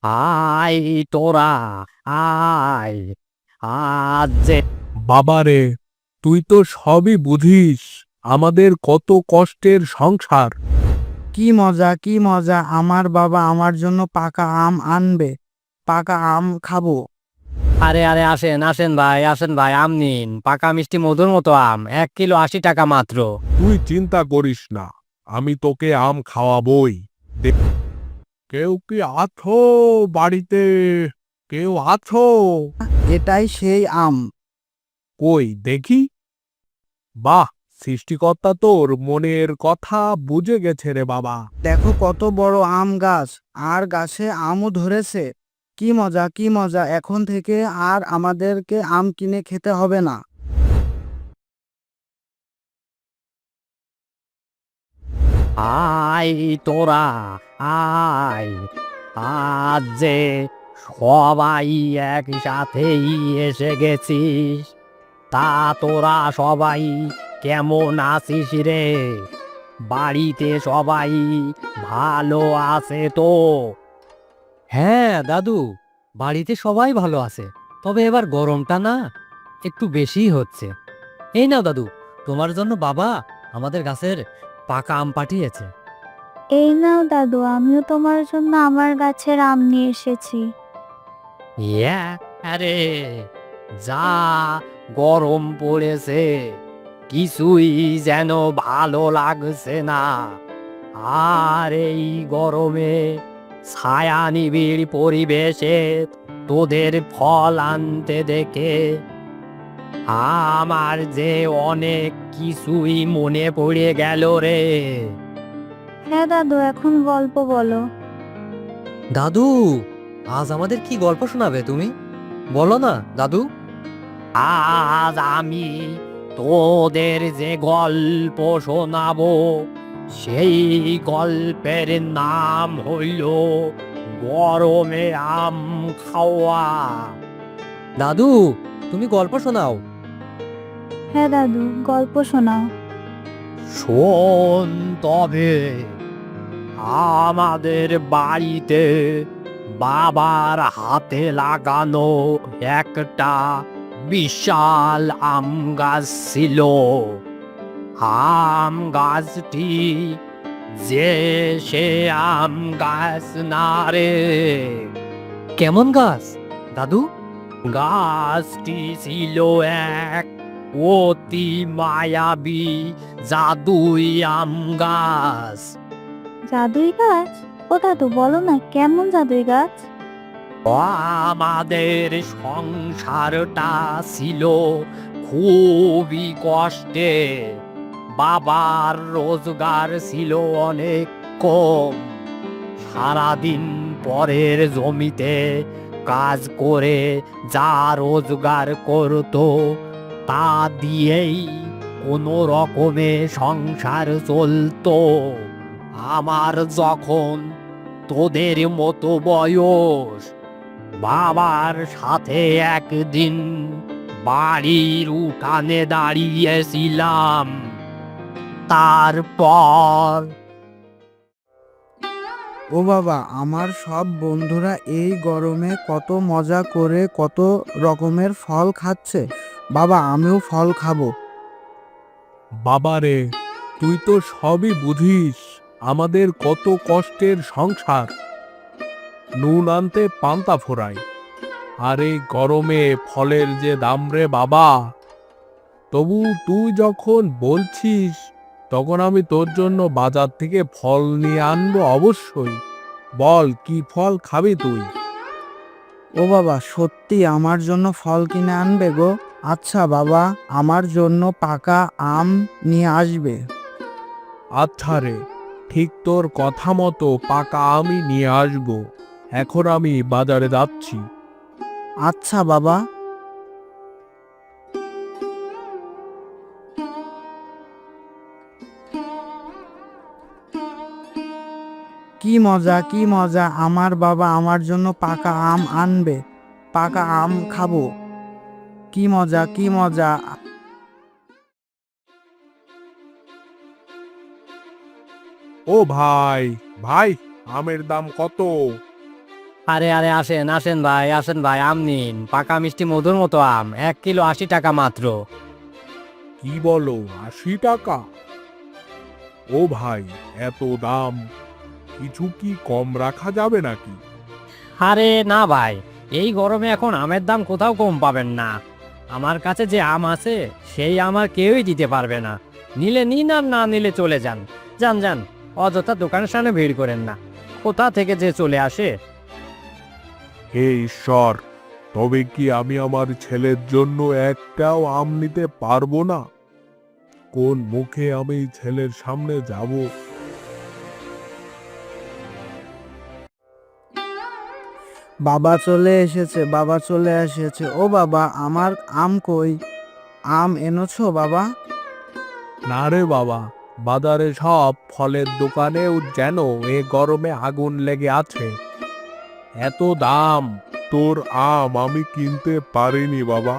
আয় তোরা, আয় আজ যে বাবারে, তুই তো সবই বুঝিস, আমাদের কত কষ্টের সংসার। কি মজা কি মজা, আমার বাবা আমার জন্য পাকা আম আনবে। পাকা আম খাবো। আরে আরে আসেন আসেন ভাই, আসেন ভাই, আম নিন, পাকা মিষ্টি মধুর মতো আম, 1 কিলো 80 টাকা মাত্র। তুই চিন্তা করিস না, আমি তোকে আম খাওয়াবই। কেউ কি আছো বাড়িতে? কেউ আছো? এটাই সেই আম। কই দেখি। বাহ, সৃষ্টিকর্তা তোর মনের কথা বুঝে গেছে রে বাবা। দেখো কত বড় আম গাছ, আর গাছে আমও ধরেছে। কি মজা কি মজা, এখন থেকে আর আমাদেরকে আম কিনে খেতে হবে না। আয় তোরা, আয় আজ যে সবাই একসাথেই এসে গেছিস। তা তোরা সবাই কেমন আছিস রে? বাড়িতে সবাই ভালো আছে তো? হ্যাঁ দাদু, বাড়িতে সবাই ভালো আছে, তবে এবার গরমটা না একটু বেশিই হচ্ছে। এই নাও দাদু, তোমার জন্য বাবা আমাদের গাছের পাকা আম পাঠিয়েছে। এই নাও দাদু, আমিও তোমার জন্য আমার গাছের আম নিয়ে এসেছি। ইয়া, আরে যা গরম পড়েছে, কিছুই যেন ভালো লাগছে না। আর এই গরমে ছায়া নিবিড় পরিবেশে তোদের ফল আনতে দেখে আমার যে অনেক কিছুই মনে পড়ে গেল রে। হ্যাঁ দাদু, এখন গল্প বলো। দাদু, আজ আমাদের কি গল্প শোনাবে তুমি? বলো না দাদু। আজ আমি তোদের যে গল্প শোনাবো, সেই গল্পের নাম হইল গরমে আম খাওয়া। দাদু, তুমি গল্প শোনাও। হ্যাঁ দাদু, গল্প শোনাও। শোন তবে, আমাদের বাড়িতে বাবার হাতে লাগানো একটা বিশাল আম গাছ ছিল। আম গাছটি যে সে আম গাছ না রে। কেমন গাছ দাদু? গাছটি ছিল এক অতি মায়াবী জাদুই আম গাছ। জাদুই গাছ? ও দাদু, বলো না কেমন জাদুই গাছ? আমাদের সংসারটা ছিল খুবই কষ্টে। বাবার রোজগার ছিল অনেক কম। সারাদিন পরের জমিতে কাজ করে যা রোজগার করতো, তা দিয়েই কোনো রকমে সংসার চলতো। আমার যখন তোদের মতো বয়স, বাবার সাথে একদিন বাড়ির উঠানে দাঁড়িয়েছিলাম। তারপর ও বাবা, আমার সব বন্ধুরা এই গরমে কত মজা করে কত রকমের ফল খাচ্ছে। বাবা, আমিও ফল খাবো। বাবারে, তুই তো সবই বুঝিস, আমাদের কত কষ্টের সংসার। নুন আনতে পান্তা ফোরাই, আর এই গরমে ফলের যে দাম রে বাবা। তবু তুই যখন বলছিস, তখন আমি তোর জন্য বাজার থেকে ফল নিয়ে আনবো অবশ্যই। বল কি ফল খাবি তুই? ও বাবা, সত্যি আমার জন্য ফল কিনে আনবে গো? আচ্ছা বাবা, আমার জন্য পাকা আম নিয়ে আসবে। আচ্ছা রে, ঠিক তোর কথা মতো পাকা আমি নিয়ে আসবো। এখন আমি বাজারে যাচ্ছি। আচ্ছা বাবা। কি মজা কি মজা, আমার বাবা আমার জন্য পাকা আম আনবে। পাকা আম খাবো। কি মজা কি মজা। ও ভাই, ভাই, আমের দাম কত? আরে আরে আসেন আসেন ভাই, আসেন ভাই, আম নিন, পাকা মিষ্টি মধুর মতো আম, 1 কিলো 80 টাকা মাত্র। কি বলো, 80 টাকা? ও ভাই, এত দাম! কিছু কি কম রাখা যাবে নাকি? আরে না ভাই, এই গরমে এখন আমের দাম কোথাও কম পাবেন না। আমার কাছে যে আম আছে সেই আম আর কেউই দিতে পারবে না। নিলে নিন আর না নিলে চলে যান। যান যান, অযথা দোকানের সামনে ভিড় করেন না। কোথা থেকে যে চলে আসে। হে ঈশ্বর, তবে কি আমি আমার ছেলের জন্য একটাও আম নিতে পারবো না? কোন মুখে আমি ছেলের সামনে যাব? বাবা চলে এসেছে, বাবা চলে এসেছে। ও বাবা, আমার আম কই? আম এনেছো বাবা? না রে বাবা, বাজারে সব ফলের দোকানেও যেন এ গরমে আগুন লেগে আছে। এত দাম! তোর আম আমি কিনতে পারিনি বাবা।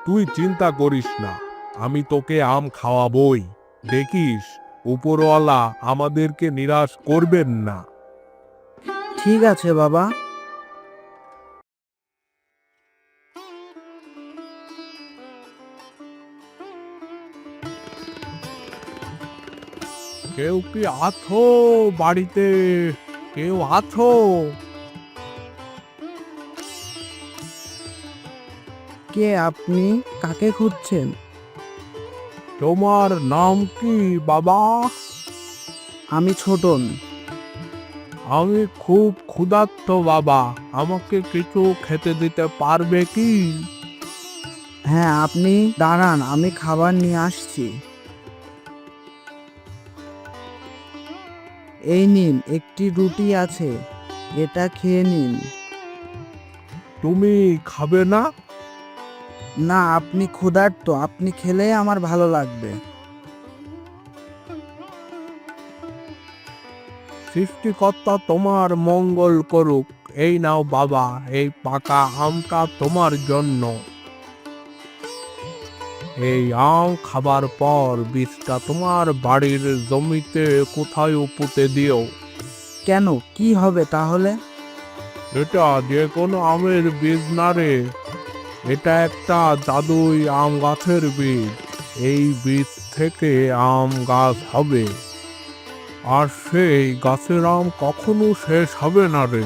তুই চিন্তা করিস না, আমি তোকে আম খাওয়াবই। দেখিস, উপরওয়ালা আমাদেরকে নিরাশ করবেন না। ঠিক আছে বাবা। কেউ কি আছো বাড়িতে? কেউ আছো? কে আপনি? কাকে খুঁজছেন? তোমার নাম কি বাবা? আমি ছোটন। আমি খুব ক্ষুধার্ত বাবা, আমাকে কিছু খেতে দিতে পারবে কি? হ্যাঁ, আপনি দাঁড়ান, আমি খাবার নিয়ে আসছি। এই নিন, একটি রুটি আছে, এটা খেয়ে নিন। তুমি খাবে না? না, আপনি ক্ষুধার্ত, আপনি খেলেই আমার ভালো লাগবে। সৃষ্টিকর্তা তোমার মঙ্গল করুক। এই নাও বাবা, এই পাকা আমটা তোমার জন্য। এই আম খাবার পর বীজটা তোমার বাড়ির জমিতে কোথায় পুঁতে দিও। কেন, কি হবে তাহলে? এটা যে কোনো আমের বীজ না রে, এটা একটা জাদুই আম গাছের বীজ। এই বীজ থেকে আম গাছ হবে, আর সেই গাছের আম কখনো শেষ হবে না রে।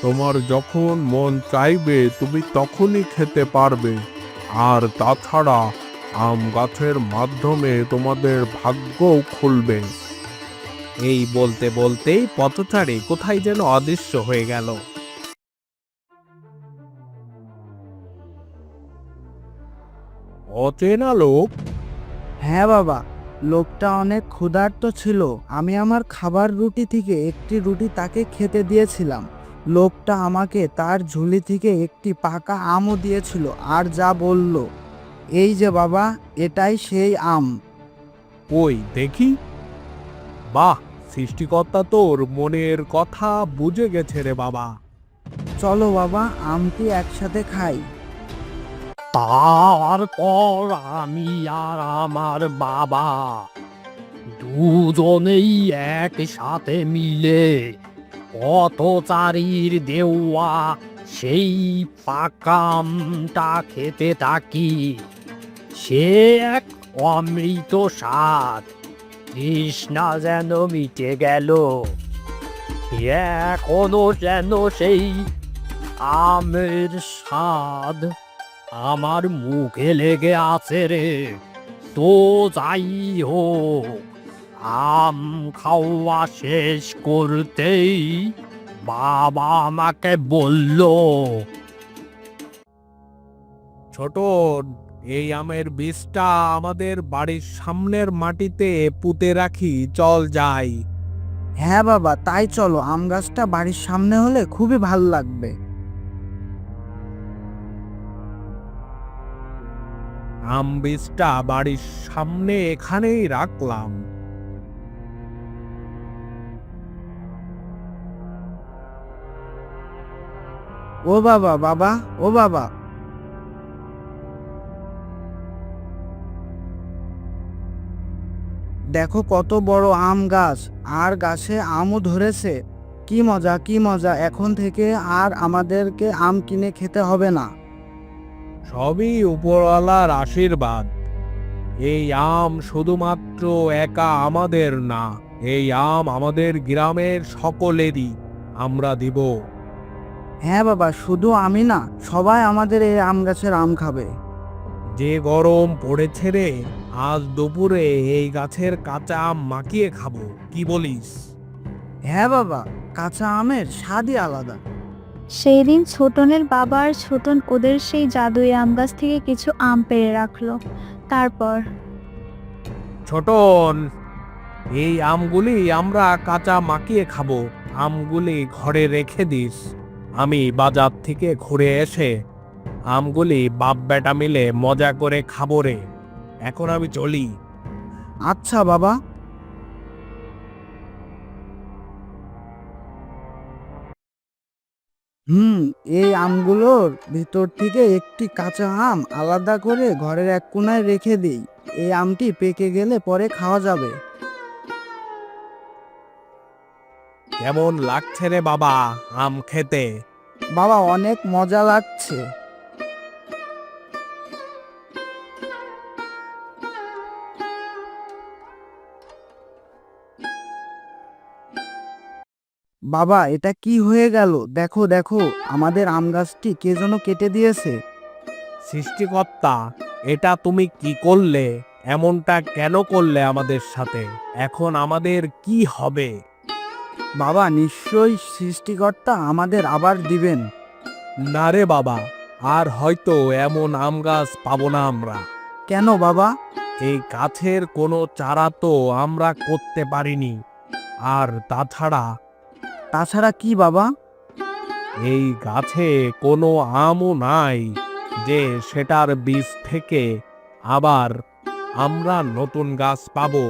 তোমার যখন মন চাইবে তুমি তখনই খেতে পারবে। আর তাছাড়া আম গাছের মাধ্যমে তোমাদের ভাগ্যও খুলবে। এই বলতে বলতেই পথচারী কোথায় যেন অদৃশ্য হয়ে গেল। অচেনা লোক? হ্যাঁ বাবা, লোকটা অনেক ক্ষুধার্ত ছিল। আমি আমার খাবার রুটি থেকে একটি রুটি তাকে খেতে দিয়েছিলাম। লোকটা আমাকে তার ঝুলি থেকে একটি পাকা আমও দিয়েছিল, আর যা বলল, এই যে বাবা, এটাই সেই আম। ওই দেখি। বাহ, সৃষ্টিকর্তা তোর মনের কথা বুঝে গেছে রে বাবা। চলো বাবা, আমটি একসাথে খাই। তারপর আমি আর আমার বাবা দুজনেই একসাথে মিলে পথচারীর দেওয়া সেই পাকামটা খেতে থাকি। সে এক অমৃত স্বাদ, তৃষ্ণা যেন মিটে গেল। এখনো যেন সেই আমের স্বাদ আমার মুখে লেগে আছে রে। তো যাই হোক, আম খাওয়া শেষ করতেই বাবা আমাকে বলল, ছোটন, এই আমের বীজটা আমাদের বাড়ির সামনের মাটিতে পুঁতে রাখি, চল যাই। হ্যাঁ বাবা, তাই চলো, আম গাছটা বাড়ির সামনে হলে খুবই ভালো লাগবে। আম বীজটা বাড়ির সামনে এখানেই রাখলাম। ও বাবা, বাবা, ও বাবা, দেখো কত বড় আম গাছ, আর গাছে আমও ধরেছে। কি মজা কি মজা, এখন থেকে আর আমাদেরকে আম কিনে খেতে হবে না। সবই উপরওয়ালার আশীর্বাদ। এই আম শুধুমাত্র একা আমাদের না, এই আম আমাদের গ্রামের সকলেরই। আমরা দিব। হ্যাঁ বাবা, শুধু আমি না, সবাই আমাদের এই আম গাছের আম খাবে। যে গরম পড়েছে রে, আজ দুপুরে এই গাছের কাঁচা আম মাখিয়ে খাবো, কি বলিস? হ্যাঁ বাবা, কাঁচা আমের স্বাদই আলাদা। সেই দিন ছোটনের বাবা আর ছোটন ওদের সেই জাদুই আম গাছ থেকে কিছু আম পেড়ে রাখলো। তারপর ছোটন, এই আমগুলি আমরা কাঁচা মাখিয়ে খাবো। আমগুলি ঘরে রেখে দিস। আমি বাজার থেকে ঘুরে এসে আমগুলি বাপ বেটা মিলে মজা করে খাবো রে। এখন আমি চলি। আচ্ছা বাবা। এই আমগুলোর ভিতর থেকে একটি কাঁচা আম আলাদা করে ঘরের এক কোণায় রেখে দিই। এই আমটি পেকে গেলে পরে খাওয়া যাবে। কেমন লাগছে রে বাবা আম খেতে? বাবা, অনেক মজা লাগছে। বাবা, এটা কি হয়ে গেল? দেখো দেখো, আমাদের আম গাছটি কে যেন কেটে দিয়েছে। সৃষ্টিকর্তা, এটা তুমি কি করলে? এমনটা কেন করলে আমাদের সাথে? এখন আমাদের কি হবে? বাবা, নিশ্চয়ই সৃষ্টিকর্তা আমাদের আবার দিবেন। না রে বাবা, আর হয়তো এমন আম গাছ পাবো না আমরা। কেন বাবা? এই গাছের কোনো চারা তো আমরা করতে পারিনি। আর তাছাড়া কি বাবা? এই গাছে কোনো আমও নাই যে সেটার বীজ থেকে আবার আমরা নতুন গাছ পাবো।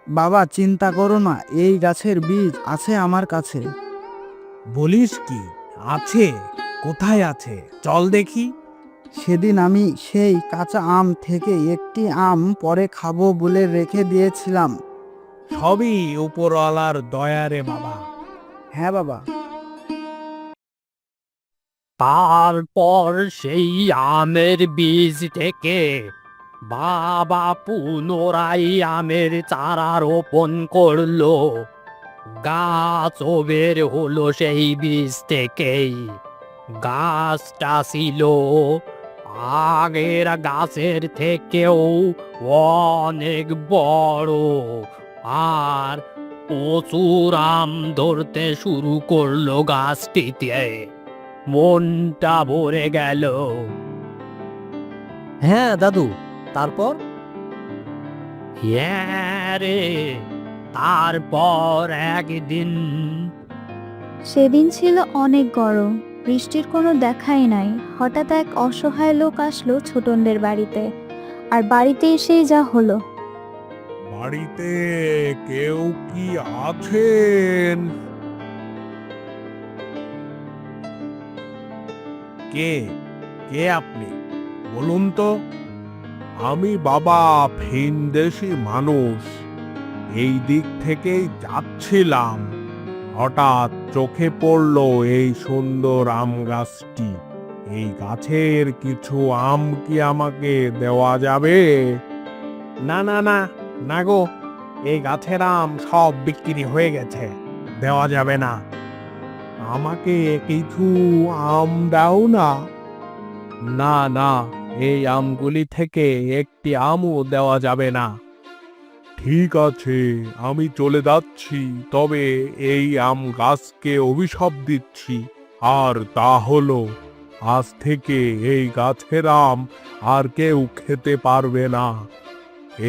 বাবা, চিন্তা করো না, এই গাছের বীজ আছে আমার কাছে। বলিস কি? আছে? কোথায় আছে? চল দেখি। সেদিন আমি সেই কাঁচা আম থেকে একটি আম পরে খাবো বলে রেখে দিয়েছিলাম। সবই উপরওয়ালার দয়া রে বাবা। হ্যাঁ বাবা। তারপর সেই আমের বীজ থেকে বাবা পুনরায় আমের চারা রোপণ করলো। গাছও বের হলো সেই বীজ থেকেই। গাছটা ছিল আগের গাছের থেকেও অনেক বড়, আর প্রচুর আম ধরতে শুরু করলো গাছটিতে। মনটা ভরে গেল। হ্যাঁ দাদু, তারপর? হ্যাঁ রে, তারপর একদিন সেদিন ছিল অনেক গরম, বৃষ্টির কোনো দেখাই নাই। হঠাৎ এক অসহায় লোক আসলো ছোটনদের বাড়িতে, আর বাড়িতে এসেই যা হলো। বাড়িতে কেউ কি আছেন? কে কে আপনি? বলুন তো। আমি বাবা ভিনদেশী মানুষ, এই দিক থেকেই যাচ্ছিলাম। হঠাৎ চোখে পড়লো এই সুন্দর আম গাছটি। এই গাছের কিছু আম কি আমাকে দেওয়া যাবে? না না না, না গো, এই গাছের আম সব বিক্রি হয়ে গেছে, দেওয়া যাবে না। আমাকে কিছু আম দাও না। না না, এই আমগুলি থেকে একটি আমও দেওয়া যাবে না। ঠিক আছে, আমি চলে যাচ্ছি, তবে এই আম গাছকে অভিশাপ দিচ্ছি। আর তা হলো, আজ থেকে এই গাছের আম আর কেউ খেতে পারবে না।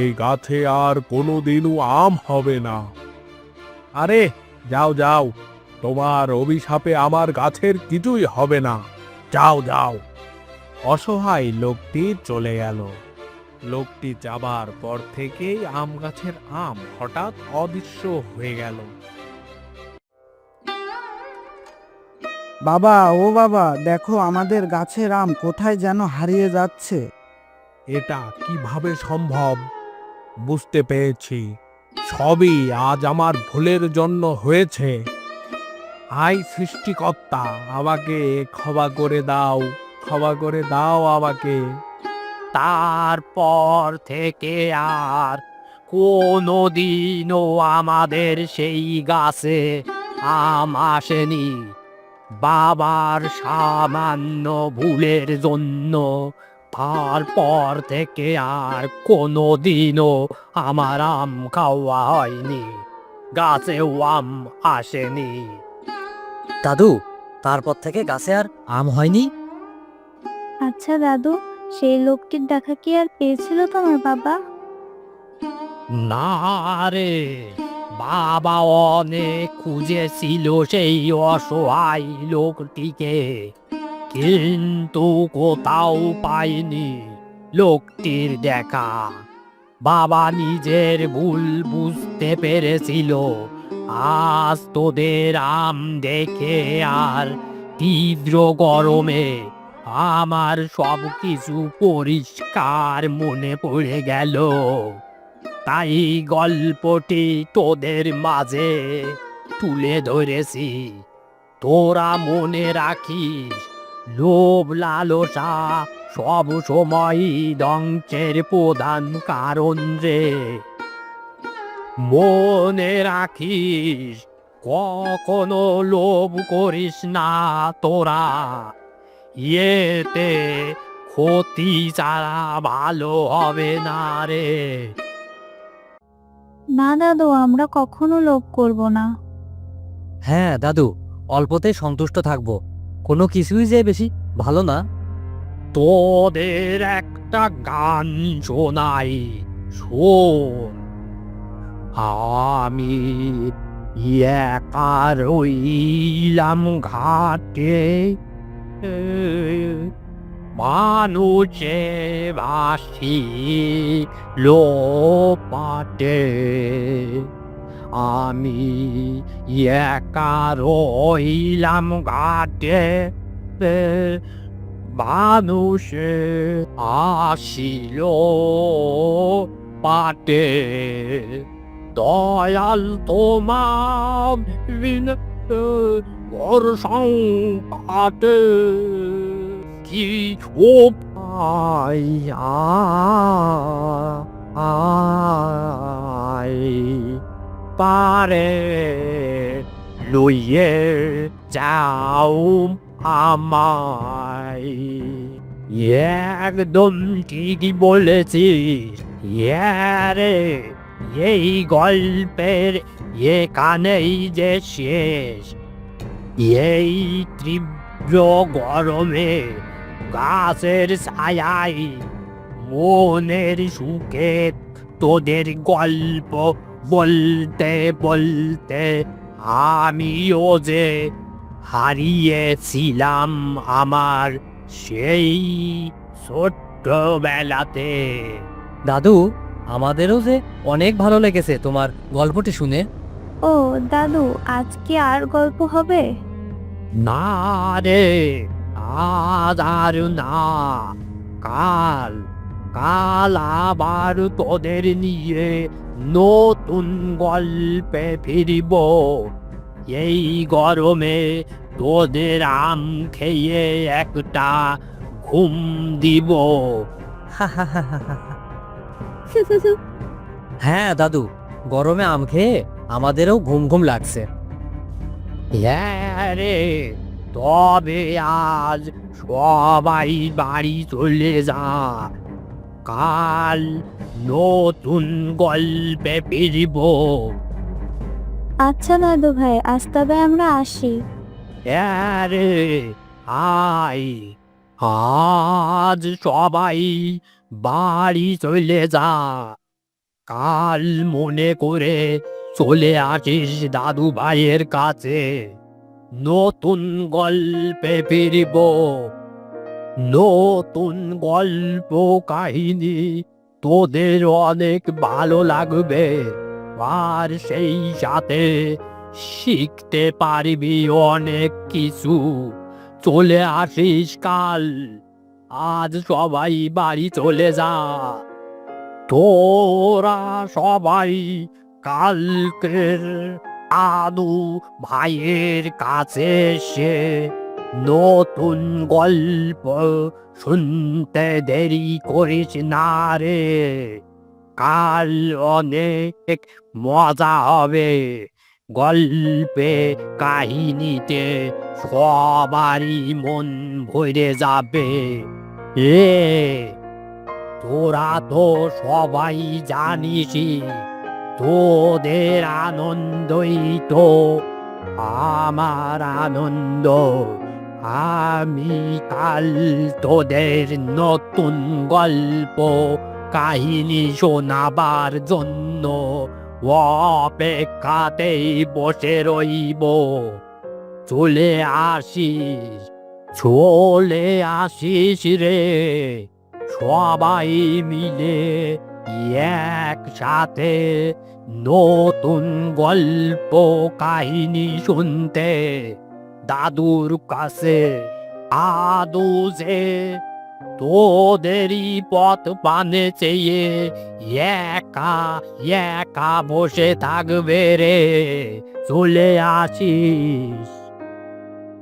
এই গাছে আর কোনোদিনও আম হবে না। আরে যাও যাও, তোমার অভিশাপে আমার গাছের কিছুই হবে না। যাও যাও। অসহায় লোকটি চলে গেল। লোকটি যাবার পর থেকেই আম গাছের আম হঠাৎ অদৃশ্য হয়ে গেল। বাবা, ও বাবা, দেখো আমাদের গাছের আম কোথায় যেন হারিয়ে যাচ্ছে। এটা কিভাবে সম্ভব? বুঝতে পেরেছি, সবই আজ আমার ভুলের জন্য হয়েছে। হাই সৃষ্টিকর্তা, আমাকে ক্ষমা করে দাও, ক্ষমা করে দাও আমাকে। তারপর থেকে আর কোনোদিনও আমাদের সেই গাছে আম আসেনি। বাবার সামান্য ভুলের জন্য তারপর থেকে আর কোনোদিনও আমার আম খাওয়া হয়নি, গাছেও আম আসেনি। দাদু, তারপর থেকে গাছে আর আম হয়নি? আচ্ছা দাদু, সেই লোকটির দেখা কি আর পেয়েছিল তোমার বাবা? না রে, বাবা অনেক খুঁজেছিল সেই অসহায় লোকটিকে, কিন্তু কোথাও পায়নি লোকটির দেখা। বাবা নিজের ভুল বুঝতে পেরেছিল। আজ তোদের আম দেখে আর তীব্র গরমে আমার সব কিছু পরিষ্কার মনে পড়ে গেল। তাই গল্পটি তোদের মাঝে তুলে ধরেছি। তোরা মনে রাখিস, লোভ লালসা সব সময় ধ্বংসের প্রধান কারণ রে। মনে রাখিস, কখনো লোভ করিস না তোরা, এতে ক্ষতি ছাড়া ভালো হবে না রে। না দাদু, আমরা কখনো লোভ করব না। হ্যাঁ দাদু, অল্পতে সন্তুষ্ট থাকবো, কোনো কিছুই যে বেশি ভালো না। তোদের একটা গান শোনাই, শোন। আমি একা রইলাম ঘাটে, মানুষে ভাসি লোপাটে। আমি একা রইলাম ঘাটে, মানুষে আসিল পাটে। দয়াল তোমার বিনে ওর সংকাটে কি ছোপাই আই পারে লইয়ে যাও আমায়। একদম ঠিকই বলেছিস। রে, এই গল্পের এখানেই যে শেষ। এই তীব্র গরমে গাছের ছায়ায় মনের সুখে তোদের গল্প বলতে বলতে আমিও যে হারিয়েছিলাম আমার সেই ছোট্টবেলাতে। দাদু, আমাদেরও যে অনেক ভালো লেগেছে তোমার গল্পটি শুনে। ও দাদু, আজকে আর গল্প হবে? না রে, আজ আর না। কাল কাল আবার তোদের নিয়ে নতুন গল্পে ফিরিব। এই গরমে তোদের আম খেয়ে একটা ঘুম দিব। হ্যাঁ দাদু, গরমে আম খেয়ে আমাদেরও ঘুম ঘুম লাগছে। হ্যাঁ রে, তবে আজ সবাই বাড়ি চলে যা। কাল নতুন গল্পে ফিরব। আচ্ছা দাদু ভাই, আজ তবে আমরা আসি। হ্যাঁ রে, আয়। আজ সবাই বাড়ি চলে যা। কাল মনে করে চলে আসিস দাদু ভাইয়ের কাছে। নতুন গল্পে ফিরব, নতুন গল্প কাহিনী তোদের অনেক ভালো লাগবে। আর সেই সাথে শিখতে পারবি অনেক কিছু। চলে আসিস কাল। আজ সবাই বাড়ি চলে যা। তোরা সবাই কালকের দাদু ভাইয়ের কাছে সে নতুন গল্প শুনতে দেরি করিস না রে, কাল অনেক মজা হবে। গল্পে কাহিনীতে সবারই মন ভরে যাবে। এ তোরা তো সবাই জানিসই, তোদের আনন্দই তো আমার আনন্দ। আমি কাল তোদের নতুন গল্প কাহিনী শোনাবার জন্য অপেক্ষাতেই বসে রইব। চলে আসিস, চলে আসিস রে, সবাই মিলে একসাথে নতুন গল্প কাহিনী শুনতে দাদুর কাছে। দাদু যে তোদেরই পথ পানে চেয়ে একা একা বসে থাকবে রে, চলে আসিস।